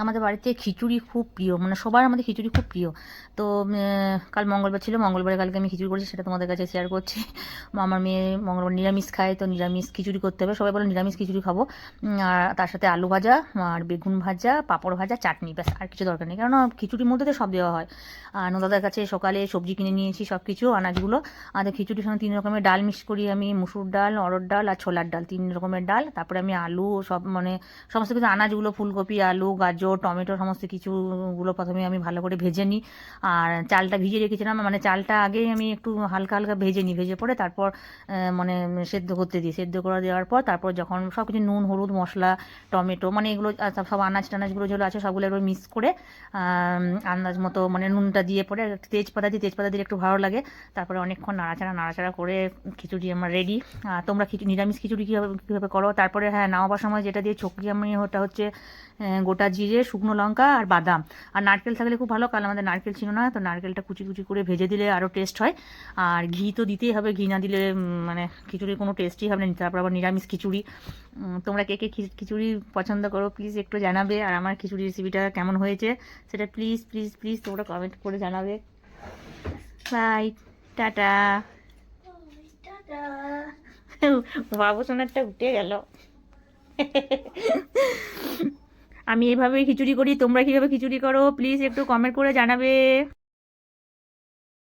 আমাদের বাড়িতে খিচুড়ি খুব প্রিয়, মানে সবার আমাদের খিচুড়ি খুব প্রিয়। তো কাল মঙ্গলবার ছিল, মঙ্গলবারে কালকে আমি খিচুড়ি করেছি, সেটা তোমাদের কাছে শেয়ার করছি। আমার মেয়ে মঙ্গলবার নিরামিষ খায়, তো নিরামিষ খিচুড়ি করতে হবে। সবাই বলে নিরামিষ খিচুড়ি খাবো। আর তার সাথে আলু ভাজা আর বেগুন ভাজা, পাঁপড় ভাজা, চাটনি, ব্যাস, আর কিছু দরকার নেই, কারণ খিচুড়ির মধ্যে তো সব দেওয়া হয়। আর দাদার কাছে সকালে সবজি কিনে নিয়েছি, সব কিছু আনাজগুলো। আর খিচুড়ির সঙ্গে 3 রকমের ডাল মিক্স করি আমি, মুসুর ডাল, অরড় ডাল আর ছোলার ডাল, 3 রকমের ডাল। তারপরে আমি আলু সব, মানে সমস্ত কিছু আনাজগুলো, ফুলকপি, আলু, গাজর, টমেটো, সমস্ত কিছুগুলো প্রথমে আমি ভালো করে ভেজে নিই। আর চালটা ভিজিয়ে রেখেছিলাম, মানে চালটা আগেই আমি একটু হালকা হালকা ভেজে নিই, ভেজে পরে তারপর মানে সেদ্ধ করতে দিই। সেদ্ধ করে দেওয়ার পর তারপর যখন সব কিছু নুন, হলুদ, মশলা, টমেটো, মানে এগুলো সব আনাজ টানাজগুলো যেগুলো আছে সবগুলো এবার মিক্স করে আন্দাজ মতো, মানে নুনটা দিয়ে পরে তেজপাতা দিই, তেজপাতা দিলে একটু ভালো লাগে। তারপরে অনেকক্ষণ নাড়াচাড়া নাড়াচাড়া করে খিচুড়ি আমার রেডি। তোমরা নিরামিষ খিচুড়ি কীভাবে কীভাবে করো? তারপরে হ্যাঁ, নামাবার সময় যেটা দিয়ে ছকি আমি, ওটা হচ্ছে গোটা জিরে, শুকনো লঙ্কা আর বাদাম। আর নারকেল থাকলে খুব ভালো, কাল আমাদের নারকেল ছিল না, তো নারকেলটা কুচি কুচি করে ভেজে দিলে আরও টেস্ট হয়। আর ঘি তো দিতেই হবে, ঘি না দিলে মানে খিচুড়ির কোনো টেস্টই হবে না। তারপর আবার নিরামিষ খিচুড়ি। তোমরা কে কে খিচুড়ি পছন্দ করো প্লিজ একটু জানাবে, আর আমার খিচুড়ি রেসিপিটা কেমন হয়েছে সেটা প্লিজ প্লিজ প্লিজ তোমরা কমেন্ট করে জানাবে। Bye, tata. বাবু সোনারটা উঠে গেল। আমি এইভাবেই খিচুড়ি করি, তোমরা কীভাবে খিচুড়ি করো প্লিজ একটু কমেন্ট করে জানাবে।